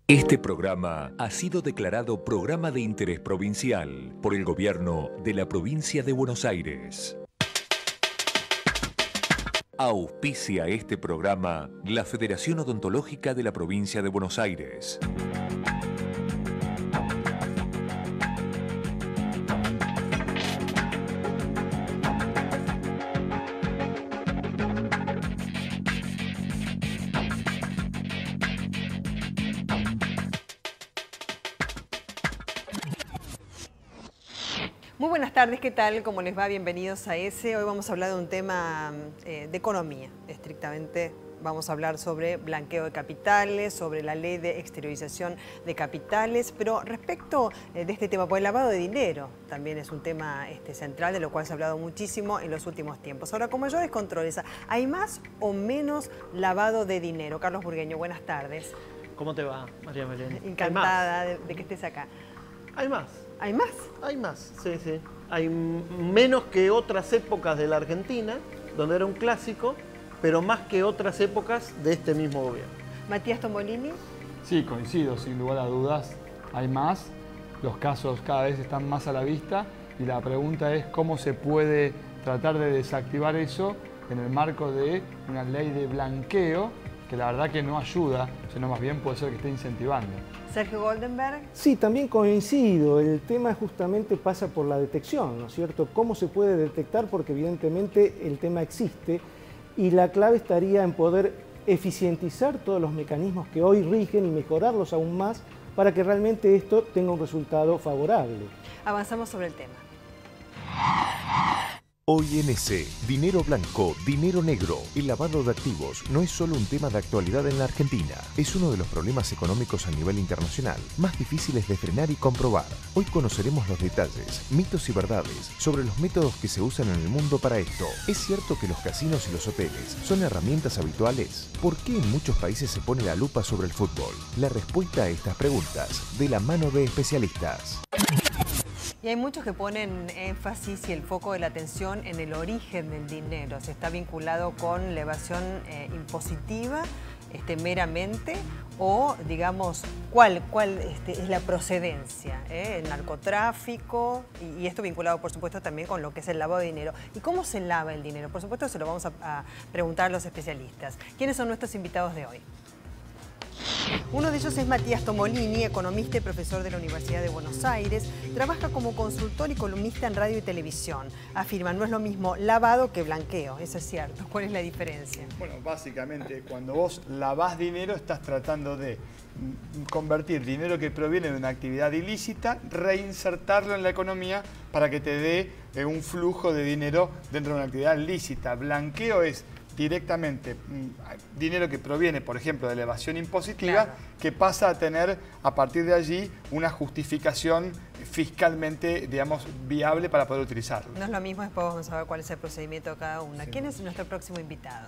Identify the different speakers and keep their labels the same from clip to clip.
Speaker 1: Este programa ha sido declarado Programa de Interés Provincial por el Gobierno de la Provincia de Buenos Aires. Auspicia este programa la Federación Odontológica de la Provincia de Buenos Aires.
Speaker 2: Muy buenas tardes, ¿qué tal? ¿Cómo les va? Bienvenidos a ESE. Hoy vamos a hablar de un tema de economía, estrictamente. Vamos a hablar sobre blanqueo de capitales, sobre la ley de exteriorización de capitales, pero respecto de este tema, pues el lavado de dinero también es un tema central, de lo cual se ha hablado muchísimo en los últimos tiempos. Ahora, con mayores controles, ¿hay más o menos lavado de dinero? Carlos Burgueño, buenas tardes.
Speaker 3: ¿Cómo te va, María Belén?
Speaker 2: Encantada de que estés acá.
Speaker 3: Hay más.
Speaker 2: ¿Hay más?
Speaker 3: Hay más, sí, sí. Hay menos que otras épocas de la Argentina, donde era un clásico, pero más que otras épocas de este mismo gobierno.
Speaker 2: Matías Tombolini.
Speaker 4: Sí, coincido, sin lugar a dudas. Hay más, los casos cada vez están más a la vista y la pregunta es cómo se puede tratar de desactivar eso en el marco de una ley de blanqueo que la verdad que no ayuda, sino más bien puede ser que esté incentivando.
Speaker 2: Sergio Goldenberg.
Speaker 5: Sí, también coincido. El tema justamente pasa por la detección, ¿no es cierto? ¿Cómo se puede detectar? Porque evidentemente el tema existe y la clave estaría en poder eficientizar todos los mecanismos que hoy rigen y mejorarlos aún más para que realmente esto tenga un resultado favorable.
Speaker 2: Avanzamos sobre el tema.
Speaker 1: Hoy en ESE, dinero blanco, dinero negro, el lavado de activos no es solo un tema de actualidad en la Argentina, es uno de los problemas económicos a nivel internacional más difíciles de frenar y comprobar. Hoy conoceremos los detalles, mitos y verdades sobre los métodos que se usan en el mundo para esto. ¿Es cierto que los casinos y los hoteles son herramientas habituales? ¿Por qué en muchos países se pone la lupa sobre el fútbol? La respuesta a estas preguntas, de la mano de especialistas.
Speaker 2: Y hay muchos que ponen énfasis y el foco de la atención en el origen del dinero. ¿Se está vinculado con la evasión impositiva meramente? O, digamos, ¿cuál es la procedencia? ¿El narcotráfico? Y esto vinculado, por supuesto, también con lo que es el lavado de dinero. ¿Y cómo se lava el dinero? Por supuesto, se lo vamos a preguntar a los especialistas. ¿Quiénes son nuestros invitados de hoy? Uno de ellos es Matías Tombolini, economista y profesor de la Universidad de Buenos Aires. Trabaja como consultor y columnista en radio y televisión. Afirma, no es lo mismo lavado que blanqueo. Eso es cierto. ¿Cuál es la diferencia?
Speaker 6: Bueno, básicamente, cuando vos lavás dinero, estás tratando de convertir dinero que proviene de una actividad ilícita, reinsertarlo en la economía para que te dé un flujo de dinero dentro de una actividad lícita. Blanqueo es directamente dinero que proviene, por ejemplo, de la evasión impositiva, claro, que pasa a tener, a partir de allí, una justificación fiscalmente, digamos, viable para poder utilizarlo.
Speaker 2: No es lo mismo, después vamos a ver cuál es el procedimiento de cada una. Sí. ¿Quién es nuestro próximo invitado?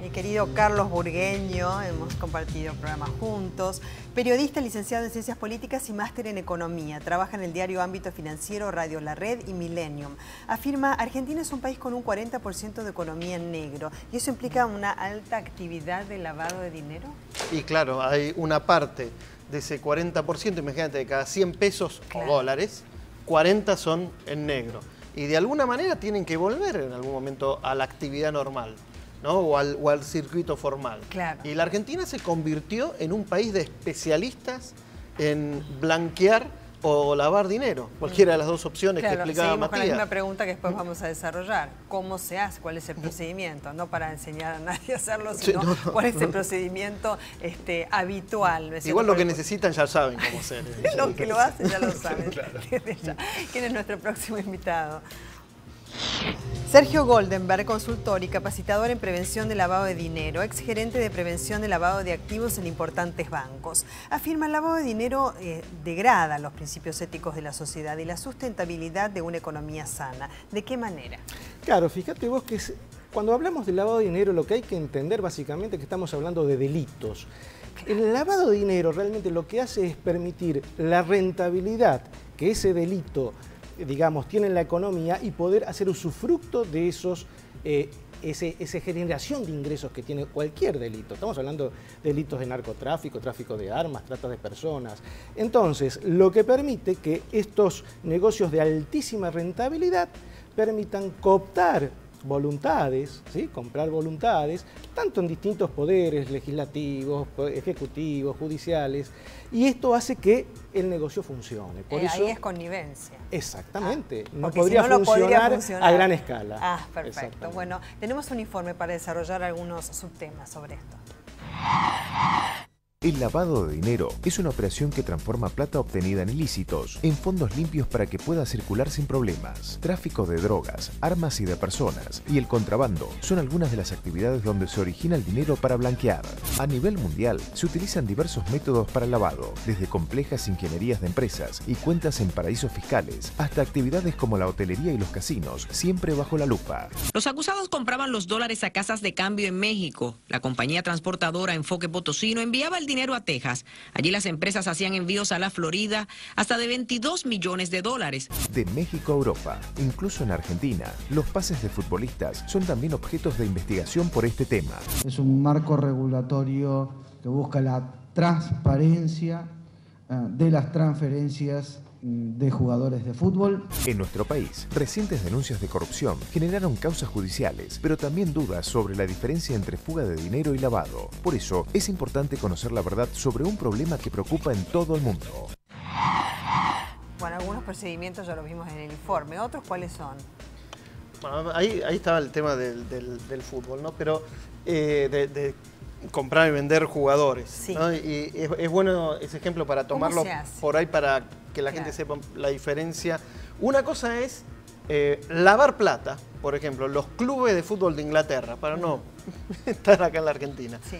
Speaker 2: Mi querido Carlos Burgueño, hemos compartido programas juntos, periodista, licenciado en Ciencias Políticas y máster en Economía. Trabaja en el diario Ámbito Financiero, Radio La Red y Millennium. Afirma, Argentina es un país con un 40% de economía en negro. ¿Y eso implica una alta actividad de lavado de dinero?
Speaker 3: Y claro, hay una parte de ese 40%, imagínate, de cada 100 pesos, claro, o dólares, 40 son en negro. Y de alguna manera tienen que volver en algún momento a la actividad normal, ¿no? o al circuito formal.
Speaker 2: Claro.
Speaker 3: Y la Argentina se convirtió en un país de especialistas en blanquear o lavar dinero, cualquiera de las dos opciones, claro, que explicaba Matías.
Speaker 2: Con la misma pregunta que después vamos a desarrollar. ¿Cómo se hace? ¿Cuál es el procedimiento? No para enseñar a nadie a hacerlo, sino cuál es el procedimiento habitual.
Speaker 3: Igual lo que necesitan ya saben cómo hacer.
Speaker 2: Los que lo hacen ya lo saben.
Speaker 3: Claro.
Speaker 2: ¿Quién es nuestro próximo invitado? Sergio Goldenberg, consultor y capacitador en prevención de lavado de dinero, exgerente de prevención de lavado de activos en importantes bancos. Afirma, el lavado de dinero degrada los principios éticos de la sociedad y la sustentabilidad de una economía sana. ¿De qué manera?
Speaker 5: Claro, fíjate vos que cuando hablamos de lavado de dinero lo que hay que entender básicamente es que estamos hablando de delitos. El lavado de dinero realmente lo que hace es permitir la rentabilidad que ese delito digamos, tienen la economía y poder hacer usufructo de esos esa generación de ingresos que tiene cualquier delito. Estamos hablando de delitos de narcotráfico, tráfico de armas, trata de personas. Entonces, lo que permite que estos negocios de altísima rentabilidad permitan cooptar voluntades, ¿sí? Comprar voluntades, tanto en distintos poderes legislativos, ejecutivos, judiciales, y esto hace que el negocio funcione. Por eso,
Speaker 2: ahí es connivencia.
Speaker 5: Exactamente, no
Speaker 2: Porque
Speaker 5: podría,
Speaker 2: si no, no podría
Speaker 5: funcionar
Speaker 2: funcionar
Speaker 5: a gran escala.
Speaker 2: Ah, perfecto. Bueno, tenemos un informe para desarrollar algunos subtemas sobre esto.
Speaker 1: El lavado de dinero es una operación que transforma plata obtenida en ilícitos en fondos limpios para que pueda circular sin problemas. Tráfico de drogas, armas y de personas y el contrabando son algunas de las actividades donde se origina el dinero para blanquear. A nivel mundial se utilizan diversos métodos para el lavado, desde complejas ingenierías de empresas y cuentas en paraísos fiscales hasta actividades como la hotelería y los casinos, siempre bajo la lupa.
Speaker 7: Los acusados compraban los dólares a casas de cambio en México. La compañía transportadora Enfoque Potosino enviaba el dinero a Texas. Allí las empresas hacían envíos a la Florida hasta de 22 millones de dólares.
Speaker 1: De México a Europa, incluso en Argentina, los pases de futbolistas son también objetos de investigación por este tema.
Speaker 8: Es un marco regulatorio que busca la transparencia de las transferencias de jugadores de fútbol.
Speaker 1: En nuestro país, recientes denuncias de corrupción generaron causas judiciales, pero también dudas sobre la diferencia entre fuga de dinero y lavado. Por eso, es importante conocer la verdad sobre un problema que preocupa en todo el mundo.
Speaker 2: Bueno, algunos procedimientos ya los vimos en el informe. ¿Otros cuáles son?
Speaker 3: Bueno, ahí estaba el tema del fútbol, ¿no? Pero de comprar y vender jugadores.
Speaker 2: Sí.
Speaker 3: ¿no? Y es bueno ese ejemplo para tomarlo por ahí para que la gente sepa la diferencia. Una cosa es lavar plata, por ejemplo, los clubes de fútbol de Inglaterra, para no estar acá en la Argentina.
Speaker 2: Sí.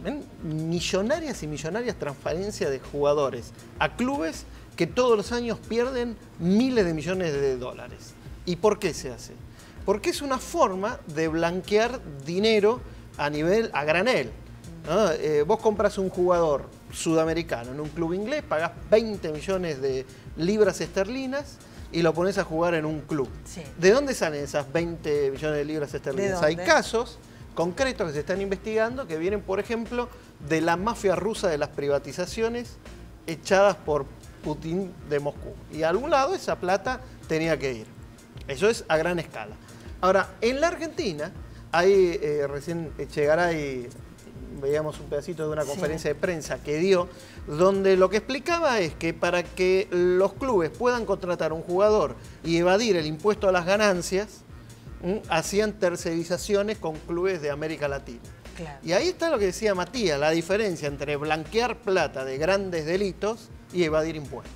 Speaker 3: Ven millonarias y millonarias transferencias de jugadores a clubes que todos los años pierden miles de millones de dólares. ¿Y por qué se hace? Porque es una forma de blanquear dinero a granel, ¿no? Vos compras un jugador sudamericano en un club inglés, pagás 20 millones de libras esterlinas y lo pones a jugar en un club.
Speaker 2: Sí.
Speaker 3: ¿De dónde salen esas 20 millones de libras esterlinas? Hay casos concretos que se están investigando que vienen, por ejemplo, de la mafia rusa de las privatizaciones echadas por Putin de Moscú. Y a algún lado esa plata tenía que ir. Eso es a gran escala. Ahora, en la Argentina, hay recién Echegaray, veíamos un pedacito de una conferencia de prensa que dio, donde lo que explicaba es que para que los clubes puedan contratar a un jugador y evadir el impuesto a las ganancias, hacían tercerizaciones con clubes de América Latina.
Speaker 2: Claro.
Speaker 3: Y ahí está lo que decía Matías, la diferencia entre blanquear plata de grandes delitos y evadir impuestos.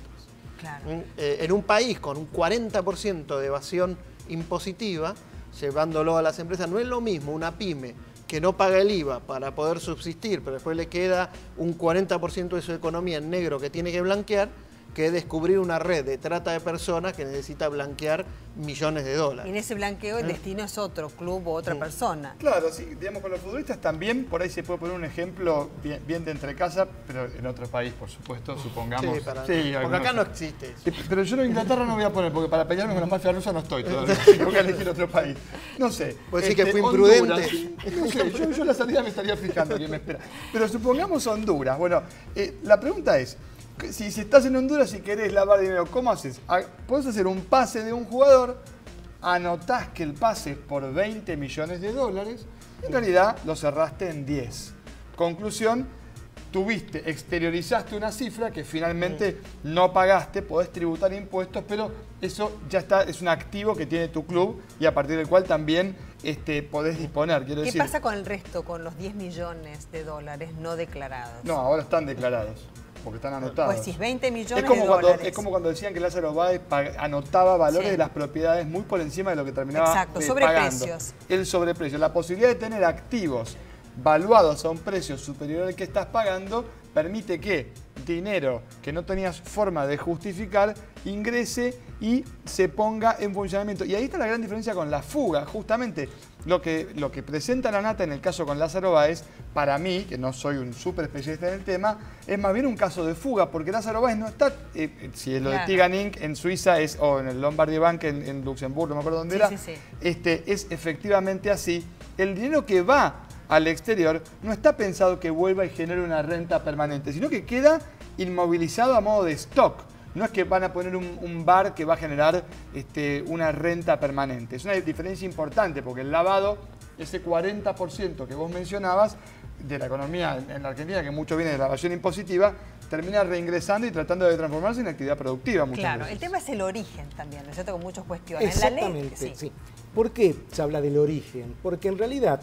Speaker 2: Claro.
Speaker 3: En un país con un 40% de evasión impositiva, llevándolo a las empresas, no es lo mismo una pyme que no paga el IVA para poder subsistir, pero después le queda un 40% de su economía en negro que tiene que blanquear, que descubrir una red de trata de personas que necesita blanquear millones de dólares.
Speaker 2: Y en ese blanqueo el destino es otro club o otra persona.
Speaker 6: Claro, sí, digamos, con los futbolistas también, por ahí se puede poner un ejemplo bien de entre casa, pero en otro país, por supuesto, supongamos.
Speaker 3: Sí, porque acá no existe eso.
Speaker 6: Pero yo en Inglaterra no voy a poner, porque para pelearme con la mafia rusa no estoy todavía. Tengo que elegir otro país. No sé.
Speaker 3: Puede decir que fui imprudente.
Speaker 6: No sé, yo la salida me estaría fijando quién me espera. Pero supongamos Honduras. Bueno, la pregunta es, si estás en Honduras y querés lavar dinero, ¿cómo haces? Podés hacer un pase de un jugador, anotás que el pase es por 20 millones de dólares, en realidad lo cerraste en 10. Conclusión, exteriorizaste una cifra que finalmente no pagaste, podés tributar impuestos, pero eso ya está, es un activo que tiene tu club y a partir del cual también podés disponer.
Speaker 2: ¿Qué pasa con el resto, con los 10 millones de dólares no declarados?
Speaker 6: No, ahora están declarados. Porque están anotados.
Speaker 2: Pues si es 20 millones de dólares.
Speaker 6: Es como cuando decían que Lázaro Báez anotaba valores de las propiedades muy por encima de lo que terminaba pagando.
Speaker 2: Sobreprecios.
Speaker 6: El sobreprecio. La posibilidad de tener activos valuados a un precio superior al que estás pagando permite que dinero que no tenías forma de justificar ingrese y se ponga en funcionamiento. Y ahí está la gran diferencia con la fuga. Justamente lo que presenta la Nata en el caso con Lázaro Báez, para mí, que no soy un súper especialista en el tema, es más bien un caso de fuga, porque Lázaro Báez no está, si es lo de Tigan Inc. en Suiza o en el Lombardy Bank en Luxemburgo, no me acuerdo dónde era, es efectivamente así. El dinero que va al exterior no está pensado que vuelva y genere una renta permanente, sino que queda inmovilizado a modo de stock. No es que van a poner un bar que va a generar una renta permanente. Es una diferencia importante porque el lavado, ese 40% que vos mencionabas de la economía en la Argentina, que mucho viene de la evasión impositiva, termina reingresando y tratando de transformarse en actividad productiva muchas veces.
Speaker 2: El tema es el origen también, ¿no es cierto? Con muchos cuestiones.
Speaker 5: Exactamente,
Speaker 2: en la ley,
Speaker 5: sí. ¿Por qué se habla del origen? Porque en realidad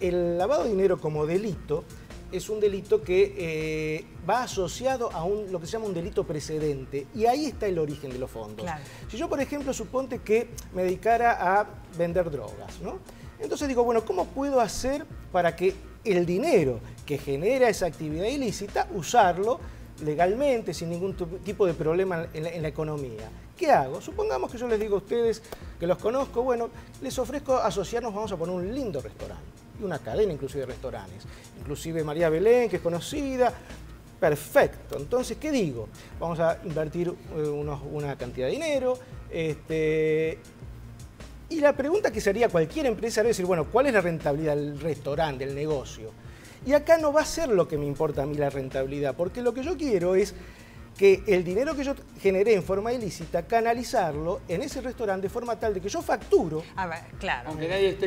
Speaker 5: el lavado de dinero como delito es un delito que va asociado a lo que se llama un delito precedente, y ahí está el origen de los fondos. Claro. Si yo, por ejemplo, suponte que me dedicara a vender drogas, ¿no? Entonces digo, bueno, ¿cómo puedo hacer para que el dinero que genera esa actividad ilícita, usarlo legalmente, sin ningún tipo de problema en la economía? ¿Qué hago? Supongamos que yo les digo a ustedes que los conozco, bueno, les ofrezco asociarnos, vamos a poner un lindo restaurante, y una cadena inclusive de restaurantes, inclusive María Belén, que es conocida. Perfecto. Entonces, ¿qué digo? Vamos a invertir una cantidad de dinero, y la pregunta que se haría cualquier empresario es decir, bueno, ¿cuál es la rentabilidad del restaurante, del negocio? Y acá no va a ser lo que me importa a mí la rentabilidad, porque lo que yo quiero es que el dinero que yo generé en forma ilícita, canalizarlo en ese restaurante de forma tal de que yo facturo,
Speaker 2: claro,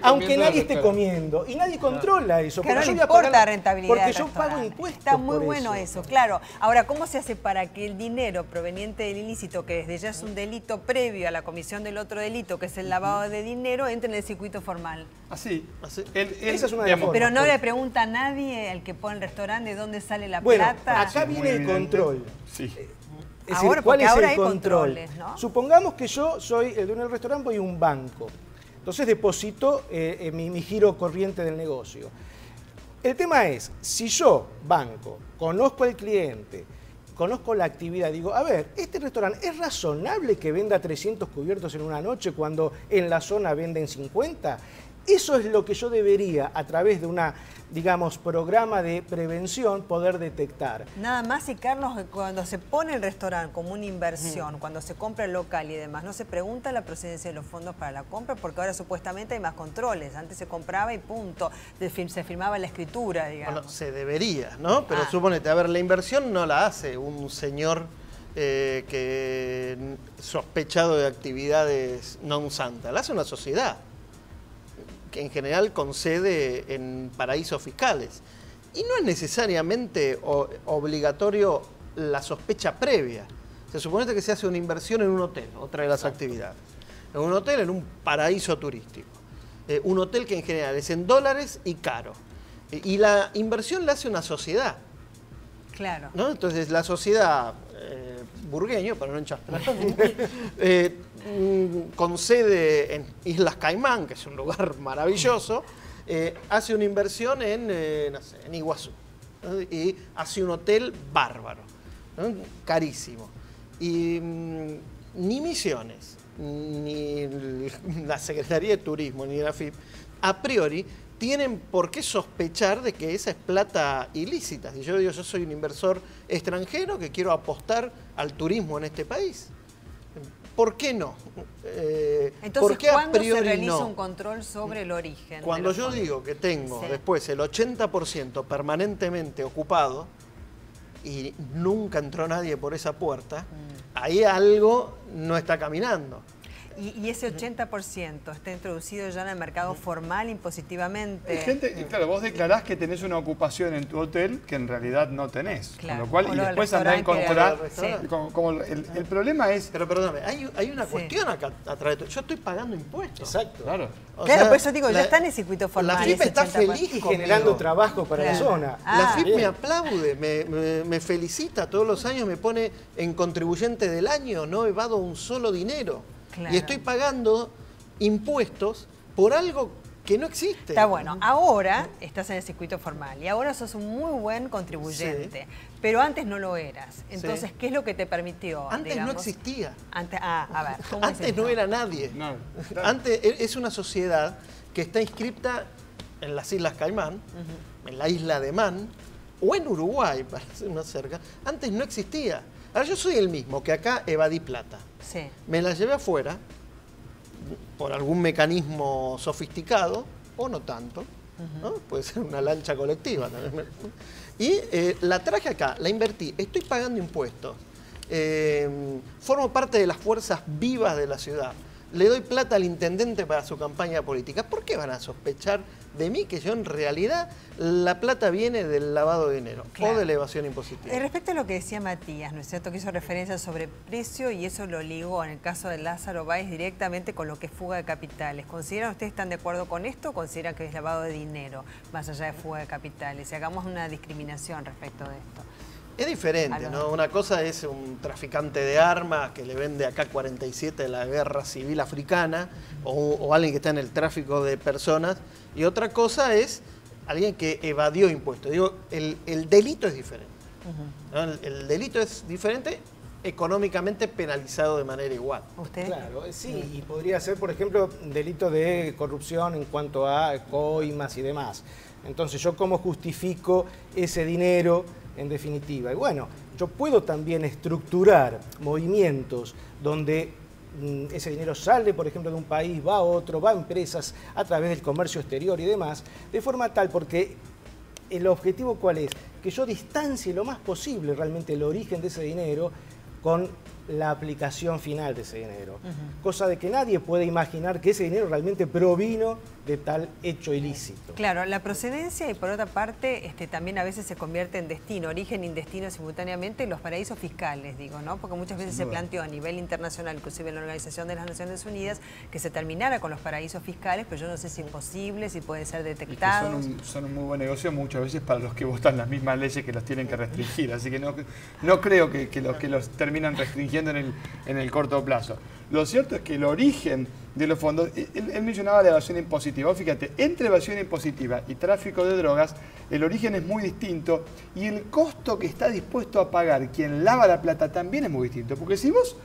Speaker 5: aunque nadie esté comiendo, y nadie controla eso.
Speaker 2: Claro, no le importa la rentabilidad.
Speaker 5: Porque yo pago impuestos.
Speaker 2: Está muy bueno eso, claro. Ahora, ¿cómo se hace para que el dinero proveniente del ilícito, que desde ya es un delito previo a la comisión del otro delito, que es el lavado de dinero, entre en el circuito formal?
Speaker 6: Así.
Speaker 5: Esa es una de las formas.
Speaker 2: Pero no le pregunta a nadie al que pone el restaurante de dónde sale la
Speaker 5: bueno,
Speaker 2: plata.
Speaker 5: Acá viene el control.
Speaker 6: Sí.
Speaker 5: Es decir, ¿cuál es el control?
Speaker 2: Controles, ¿no?
Speaker 5: Supongamos que yo soy el dueño del restaurante, voy a un banco. Entonces deposito mi giro corriente del negocio. El tema es, si yo, banco, conozco al cliente, conozco la actividad, digo, a ver, este restaurante, ¿es razonable que venda 300 cubiertos en una noche cuando en la zona venden 50? Eso es lo que yo debería, a través de una, digamos, programa de prevención, poder detectar.
Speaker 2: Nada más, y Carlos, cuando se pone el restaurante como una inversión, cuando se compra el local y demás, no se pregunta la procedencia de los fondos para la compra, porque ahora supuestamente hay más controles. Antes se compraba y punto, se firmaba la escritura, digamos.
Speaker 3: Bueno, se debería, ¿no? Pero suponete, a ver, la inversión no la hace un señor que sospechado de actividades non santa, la hace una sociedad que en general con sede en paraísos fiscales. Y no es necesariamente obligatorio la sospecha previa. Se supone que se hace una inversión en un hotel, otra de las actividades. En un hotel, en un paraíso turístico. Un hotel que en general es en dólares y caro. Y la inversión la hace una sociedad.
Speaker 2: Claro.
Speaker 3: ¿No? Entonces la sociedad burgueño, para no enchastrar, con sede en Islas Caimán, que es un lugar maravilloso, hace una inversión no sé, en Iguazú, ¿no? Y hace un hotel bárbaro, ¿no? Carísimo. Y ni Misiones, ni la Secretaría de Turismo, ni la AFIP, a priori, tienen por qué sospechar de que esa es plata ilícita. Si yo digo, yo soy un inversor extranjero que quiero apostar al turismo en este país, ¿por qué no?
Speaker 2: Entonces,
Speaker 3: ¿por qué
Speaker 2: ¿cuándo
Speaker 3: a priori
Speaker 2: se realiza
Speaker 3: no?
Speaker 2: un control sobre el origen?
Speaker 3: Cuando yo digo que tengo después el 80% permanentemente ocupado y nunca entró nadie por esa puerta, ahí algo no está caminando.
Speaker 2: Y ese 80% está introducido ya en el mercado formal impositivamente.
Speaker 6: Hay gente, claro, vos declarás que tenés una ocupación en tu hotel que en realidad no tenés.
Speaker 2: Claro.
Speaker 6: Con lo cual, y después andás a encontrar. El problema es.
Speaker 3: Pero perdóname, hay una cuestión acá atrás de todo. Yo estoy pagando impuestos.
Speaker 5: Exacto.
Speaker 6: Claro.
Speaker 2: Claro, por eso digo, ya está en el circuito formal.
Speaker 3: La FIP está feliz
Speaker 5: y generando trabajo para la zona.
Speaker 3: La FIP me aplaude, me felicita, todos los años me pone en contribuyente del año, no evado un solo dinero. Claro. Y estoy pagando impuestos por algo que no existe.
Speaker 2: Está bueno. Ahora estás en el circuito formal y ahora sos un muy buen contribuyente, sí, pero antes no lo eras. Entonces, sí, ¿qué es lo que te permitió?
Speaker 3: Antes
Speaker 2: digamos?
Speaker 3: no existía.
Speaker 2: Antes, a ver, ¿cómo
Speaker 3: antes no era nadie.
Speaker 6: No.
Speaker 3: Antes es una sociedad que está inscripta en las Islas Caimán, en la isla de Man, o en Uruguay, para ser más cerca. Antes no existía. Ahora yo soy el mismo que acá evadí plata. Sí. Me la llevé afuera por algún mecanismo sofisticado, o no tanto, ¿no? Puede ser una lancha colectiva también. Y la traje acá, la invertí, estoy pagando impuestos, formo parte de las fuerzas vivas de la ciudad, le doy plata al intendente para su campaña política. ¿Por qué van a sospechar de mí que yo en realidad la plata viene del lavado de dinero, claro, o de la evasión impositiva?
Speaker 2: Respecto a lo que decía Matías, ¿no es cierto?, que hizo referencia sobre precio y eso lo ligó en el caso de Lázaro Báez directamente con lo que es fuga de capitales. ¿Consideran ustedes, están de acuerdo con esto o consideran que es lavado de dinero más allá de fuga de capitales? Y hagamos una discriminación respecto de esto.
Speaker 3: Es diferente, ¿no? Una cosa es un traficante de armas que le vende acá 47 de la guerra civil africana o alguien que está en el tráfico de personas, y otra cosa es alguien que evadió impuestos. Digo, el delito es diferente. ¿No? El delito es diferente, económicamente penalizado de manera igual.
Speaker 2: ¿Usted?
Speaker 5: Claro, sí, y podría ser, por ejemplo, delito de corrupción en cuanto a coimas y demás. Entonces, ¿yo cómo justifico ese dinero? En definitiva, y bueno, yo puedo también estructurar movimientos donde ese dinero sale, por ejemplo, de un país, va a otro, va a empresas a través del comercio exterior y demás, de forma tal, porque el objetivo ¿cuál es? Que yo distancie lo más posible realmente el origen de ese dinero con la aplicación final de ese dinero. Cosa de que nadie puede imaginar que ese dinero realmente provino de tal hecho ilícito.
Speaker 2: Claro, la procedencia y por otra parte también a veces se convierte en destino, origen y destino simultáneamente, los paraísos fiscales, digo, ¿no? Porque muchas veces se planteó a nivel internacional, inclusive en la Organización de las Naciones Unidas, que se terminara con los paraísos fiscales, pero yo no sé si es posible, si pueden ser detectados.
Speaker 6: Son un muy buen negocio muchas veces para los que votan las mismas leyes que los tienen que restringir, así que no creo que los terminan restringiendo en el corto plazo. Lo cierto es que el origen de los fondos, él mencionaba la evasión impositiva. Fíjate, entre evasión impositiva y tráfico de drogas, el origen es muy distinto y el costo que está dispuesto a pagar quien lava la plata también es muy distinto. Porque si vos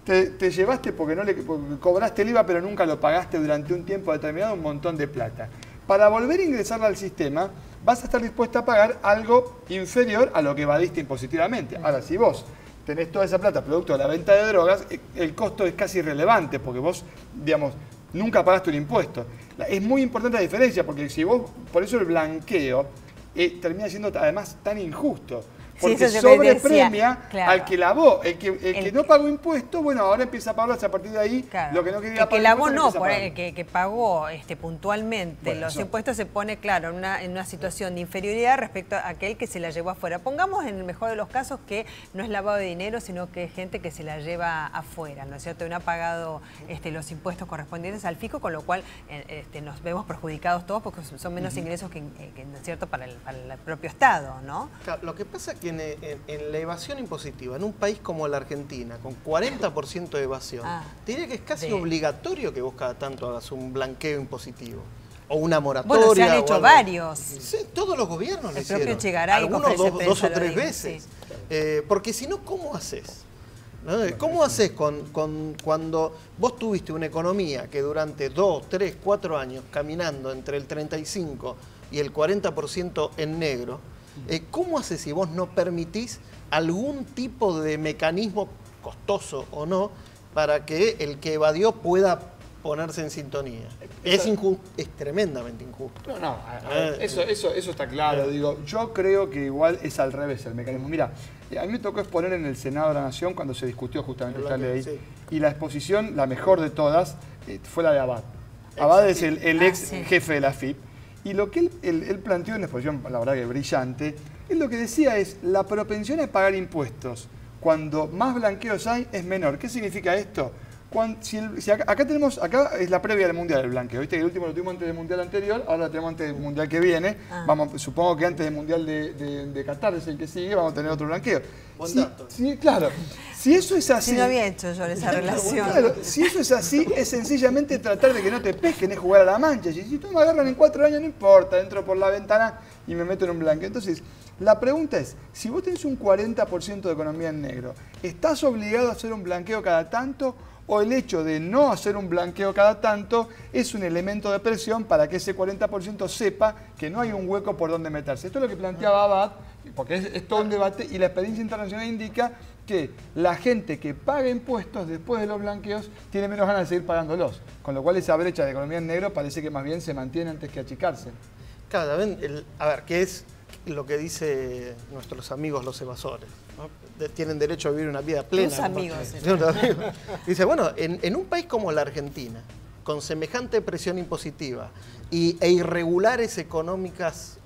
Speaker 6: te llevaste porque cobraste el IVA pero nunca lo pagaste durante un tiempo determinado un montón de plata, para volver a ingresarla al sistema vas a estar dispuesto a pagar algo inferior a lo que evadiste impositivamente. Ahora, si vos tenés toda esa plata producto de la venta de drogas, el costo es casi irrelevante porque vos, digamos, nunca pagaste un impuesto. Es muy importante la diferencia porque si vos, por eso el blanqueo termina siendo además tan injusto. Porque sí, sobrepremia, claro, al que lavó, el que no pagó impuestos, bueno, ahora empieza a pagarlo, a partir de ahí, claro, lo que no quería pagar.
Speaker 2: El que lavó no, por el que pagó puntualmente los impuestos se pone, claro, en una situación de inferioridad respecto a aquel que se la llevó afuera. Pongamos en el mejor de los casos que no es lavado de dinero, sino que es gente que se la lleva afuera, ¿no es cierto? Y no ha pagado los impuestos correspondientes al fisco, con lo cual nos vemos perjudicados todos porque son menos ingresos que ¿no es cierto?, para el propio Estado, ¿no?
Speaker 3: Claro, lo que pasa es que en la evasión impositiva, en un país como la Argentina, con 40% de evasión, diría que es casi obligatorio que vos cada tanto hagas un blanqueo impositivo. O una moratoria.
Speaker 2: Bueno, se han hecho varios.
Speaker 3: Sí, todos los gobiernos lo hicieron.
Speaker 2: Propio Chegaray,
Speaker 3: algunos dos o tres veces. Sí. Porque si no, ¿cómo haces? ¿No? ¿Cómo haces cuando vos tuviste una economía que durante 2, 3, 4 años caminando entre el 35 y el 40% en negro? ¿Cómo haces si vos no permitís algún tipo de mecanismo, costoso o no, para que el que evadió pueda ponerse en sintonía? Es tremendamente injusto.
Speaker 6: Eso está claro. Digo, yo creo que igual es al revés el mecanismo. Mira, a mí me tocó exponer en el Senado de la Nación cuando se discutió justamente esta ley. Sí. Y la exposición, la mejor de todas, fue la de Abad. Abad es el ex jefe de la AFIP. Y lo que él planteó en una exposición, la verdad que brillante, él lo que decía es la propensión a pagar impuestos cuando más blanqueos hay es menor. ¿Qué significa esto? Acá es la previa del Mundial, el blanqueo. Viste que el último lo tuvimos antes del Mundial anterior, ahora lo tenemos antes del Mundial que viene. Supongo que antes del Mundial de Qatar es el que sigue, vamos a tener otro blanqueo. Sí, claro. Si eso es así...
Speaker 2: Si no había hecho yo esa relación.
Speaker 6: Claro, si eso es así, es sencillamente tratar de que no te pesquen, es jugar a la mancha. Si tú me agarran en 4 años, no importa, entro por la ventana y me meto en un blanqueo. Entonces, la pregunta es, si vos tenés un 40% de economía en negro, ¿estás obligado a hacer un blanqueo cada tanto? ¿O el hecho de no hacer un blanqueo cada tanto es un elemento de presión para que ese 40% sepa que no hay un hueco por donde meterse? Esto es lo que planteaba Abad, porque es todo un debate, y la experiencia internacional indica que la gente que paga impuestos después de los blanqueos tiene menos ganas de seguir pagándolos. Con lo cual esa brecha de economía en negro parece que más bien se mantiene antes que achicarse.
Speaker 3: Claro, a ver, ¿qué es lo que dicen nuestros amigos los evasores? ¿No? Tienen derecho a vivir una vida plena.
Speaker 2: Tus amigos.
Speaker 3: Dice, bueno, en un país como la Argentina, con semejante presión impositiva e irregularidades económicas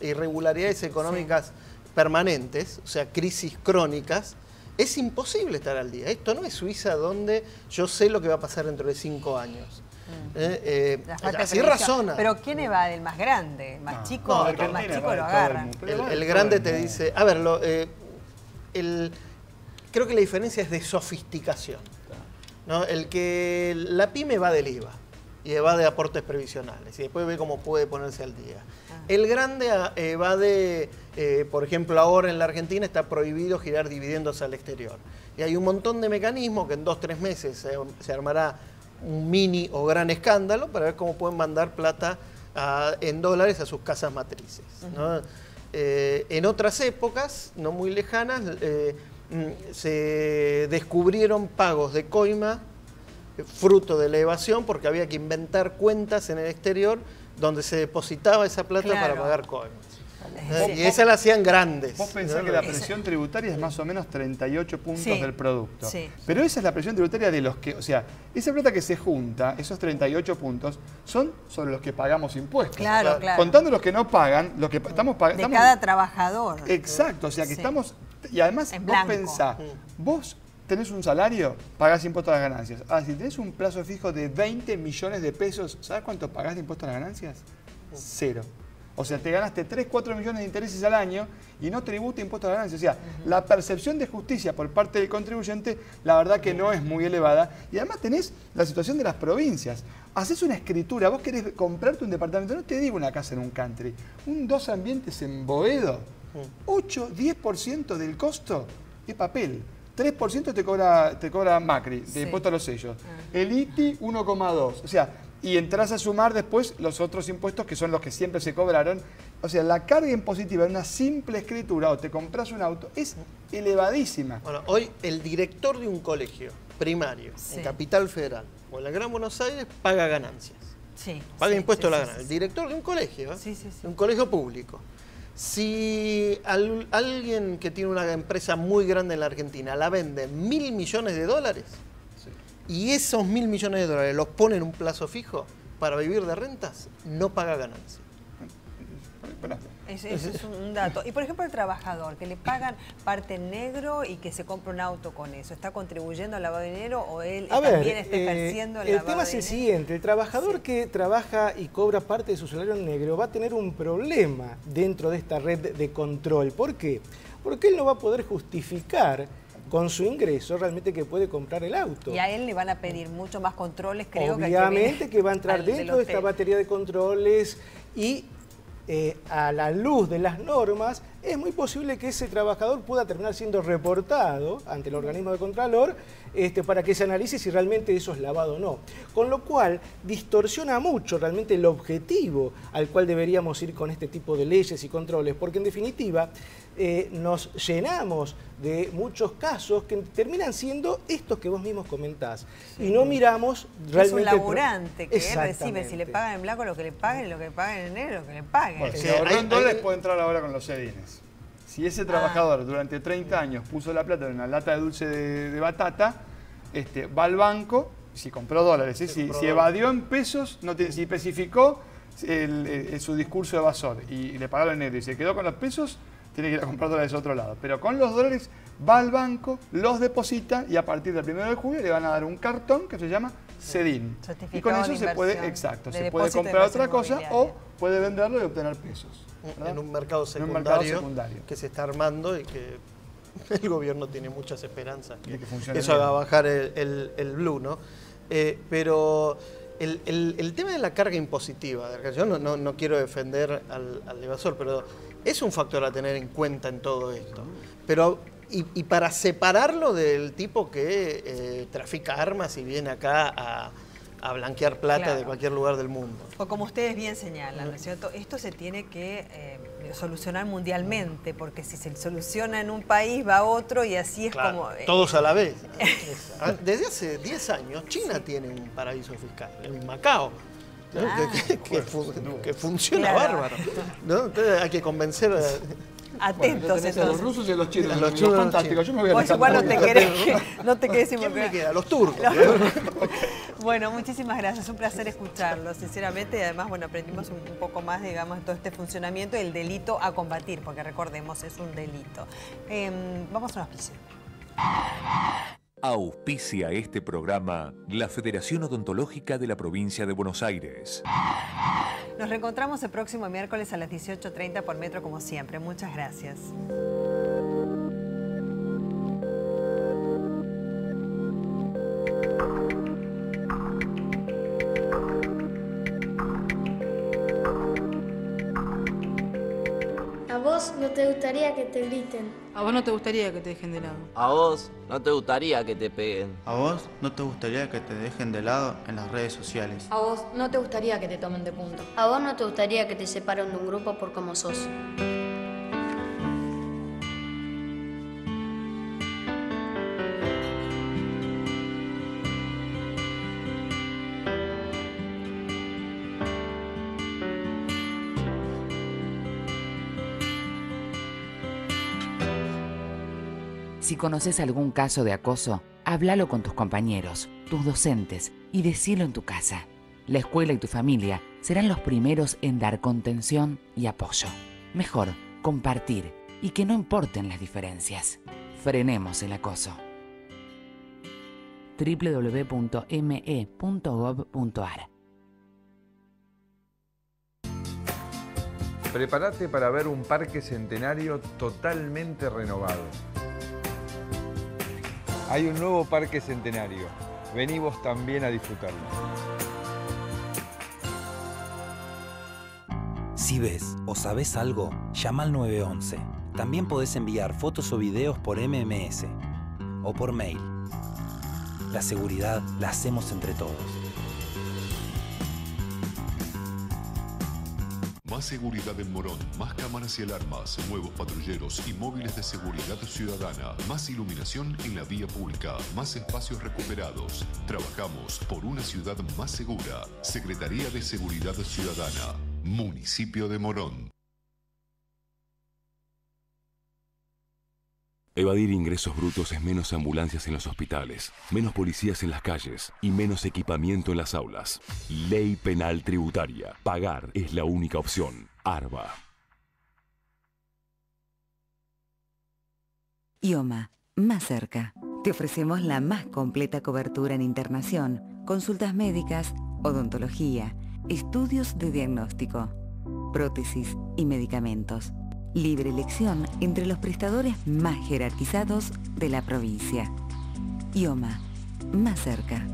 Speaker 3: permanentes, o sea, crisis crónicas, es imposible estar al día. Esto no es Suiza, donde yo sé lo que va a pasar dentro de 5 años. Así razona.
Speaker 2: Pero ¿quién evade? ¿El más grande? ¿El más chico? El más chico lo agarran.
Speaker 3: El grande te dice... A ver, creo que la diferencia es de sofisticación, ¿no? La pyme va del IVA y va de aportes previsionales y después ve cómo puede ponerse al día. El grande va de, por ejemplo, ahora en la Argentina está prohibido girar dividendos al exterior. Y hay un montón de mecanismos que en 2 o 3 meses se armará un mini o gran escándalo para ver cómo pueden mandar plata en dólares a sus casas matrices, ¿no? En otras épocas, no muy lejanas, se descubrieron pagos de coima fruto de la evasión porque había que inventar cuentas en el exterior donde se depositaba esa plata para pagar coimas. Y esas la hacían grandes.
Speaker 6: Vos pensás que la presión tributaria es más o menos 38 puntos del producto.
Speaker 2: Sí.
Speaker 6: Pero esa es la presión tributaria de los que, o sea, esa plata que se junta, esos 38 puntos, son sobre los que pagamos impuestos.
Speaker 2: Claro.
Speaker 6: Contando los que no pagan, los que estamos pagando.
Speaker 2: De cada trabajador.
Speaker 6: Exacto, o sea que estamos. Y además, vos pensás, vos tenés un salario, pagás impuestos a las ganancias. Ahora, si tenés un plazo fijo de 20 millones de pesos, ¿sabés cuánto pagás de impuestos a las ganancias? 0. O sea, te ganaste 3, 4 millones de intereses al año y no tributa impuestos a las ganancias. O sea, la percepción de justicia por parte del contribuyente, la verdad que no es muy elevada. Y además tenés la situación de las provincias. Haces una escritura, vos querés comprarte un departamento, no te digo una casa en un country, 2 ambientes en Boedo, 8, 10% del costo es papel. 3% te cobra Macri, de impuesto a los sellos. El ITI, 1,2. O sea, y entras a sumar después los otros impuestos que son los que siempre se cobraron. O sea, la carga impositiva de una simple escritura o te compras un auto es elevadísima.
Speaker 3: Bueno, hoy el director de un colegio primario en Capital Federal o en la Gran Buenos Aires paga ganancias. Paga impuestos a la ganancia. El director de un colegio, de un colegio público. Si alguien que tiene una empresa muy grande en la Argentina la vende en $1.000 millones y esos $1.000 millones los pone en un plazo fijo para vivir de rentas, no paga ganancias.
Speaker 2: Ese es un dato. Y por ejemplo el trabajador, que le pagan parte en negro y que se compra un auto con eso, ¿está contribuyendo al lavado de dinero o él también está ejerciendo el lavado de dinero?
Speaker 5: El tema es el siguiente, el trabajador que trabaja y cobra parte de su salario en negro va a tener un problema dentro de esta red de control. ¿Por qué? Porque él no va a poder justificar con su ingreso realmente que puede comprar el auto.
Speaker 2: Y a él le van a pedir mucho más controles, creo.
Speaker 5: Obviamente que va a entrar dentro de esta batería de controles y a la luz de las normas es muy posible que ese trabajador pueda terminar siendo reportado ante el organismo de Contralor para que se analice si realmente eso es lavado o no. Con lo cual distorsiona mucho realmente el objetivo al cual deberíamos ir con este tipo de leyes y controles, porque en definitiva nos llenamos de muchos casos que terminan siendo estos que vos mismos comentás. Y no miramos realmente...
Speaker 2: Es un laburante que él recibe, si le pagan en blanco lo que le paguen, y lo que paguen en negro lo que le paguen.
Speaker 6: Bueno, si ahorró en dólares puede entrar ahora con los sedines. Si ese trabajador durante 30 años puso la plata en una lata de dulce de batata, va al banco, si compró dólares, si evadió en pesos, si especificó su discurso evasor y le pagaron en negro y se quedó con los pesos, tiene que ir a comprar dólares a otro lado. Pero con los dólares va al banco, los deposita y a partir del 1 de julio le van a dar un cartón que se llama CEDIN. Y con eso se puede, se puede comprar otra cosa o puede venderlo y obtener pesos.
Speaker 3: En un mercado secundario que se está armando y que el gobierno tiene muchas esperanzas que eso haga bajar el blue, ¿no? Pero el tema de la carga impositiva, yo no quiero defender al evasor, pero es un factor a tener en cuenta en todo esto. Pero y para separarlo del tipo que trafica armas y viene acá a blanquear plata de cualquier lugar del mundo.
Speaker 2: O como ustedes bien señalan, ¿no es cierto? Esto se tiene que solucionar mundialmente, porque si se soluciona en un país va a otro y así es como...
Speaker 3: todos a la vez. Desde hace 10 años China tiene un paraíso fiscal, en Macao, ¿no? que funciona bárbaro, ¿no? Entonces hay que convencer a...
Speaker 2: Atentos,
Speaker 4: a los rusos y a los chinos.
Speaker 3: Los chinos
Speaker 4: fantásticos. Yo me voy a
Speaker 2: Pues igual no te quedes sin
Speaker 3: ¿Quién me queda? Los turcos.
Speaker 2: Bueno, muchísimas gracias. Un placer escucharlo, sinceramente. Y además, bueno, aprendimos un poco más, digamos, de todo este funcionamiento y el delito a combatir, porque recordemos, es un delito. Vamos a una auspicio.
Speaker 1: Auspicia este programa la Federación Odontológica de la Provincia de Buenos Aires.
Speaker 2: Nos reencontramos el próximo miércoles a las 18:30 por Metro, como siempre. Muchas gracias.
Speaker 9: ¿A vos no te gustaría que te griten?
Speaker 10: ¿A vos no te gustaría que te dejen de lado?
Speaker 11: ¿A vos no te gustaría que te peguen?
Speaker 12: ¿A vos no te gustaría que te dejen de lado en las redes sociales?
Speaker 10: ¿A vos no te gustaría que te tomen de punto?
Speaker 9: ¿A vos no te gustaría que te separen de un grupo por cómo sos?
Speaker 13: Si conoces algún caso de acoso, háblalo con tus compañeros, tus docentes y decilo en tu casa. La escuela y tu familia serán los primeros en dar contención y apoyo. Mejor compartir y que no importen las diferencias. Frenemos el acoso. www.me.gov.ar.
Speaker 14: Prepárate para ver un parque centenario totalmente renovado. Hay un nuevo parque centenario. Vení vos también a disfrutarlo.
Speaker 15: Si ves o sabés algo, llama al 911. También podés enviar fotos o videos por MMS o por mail. La seguridad la hacemos entre todos.
Speaker 16: Más seguridad en Morón, más cámaras y alarmas, nuevos patrulleros y móviles de seguridad ciudadana, más iluminación en la vía pública, más espacios recuperados. Trabajamos por una ciudad más segura. Secretaría de Seguridad Ciudadana, Municipio de Morón.
Speaker 17: Evadir ingresos brutos es menos ambulancias en los hospitales, menos policías en las calles y menos equipamiento en las aulas. Ley Penal Tributaria. Pagar es la única opción. ARBA.
Speaker 18: IOMA, más cerca. Te ofrecemos la más completa cobertura en internación, consultas médicas, odontología, estudios de diagnóstico, prótesis y medicamentos. Libre elección entre los prestadores más jerarquizados de la provincia. IOMA, más cerca.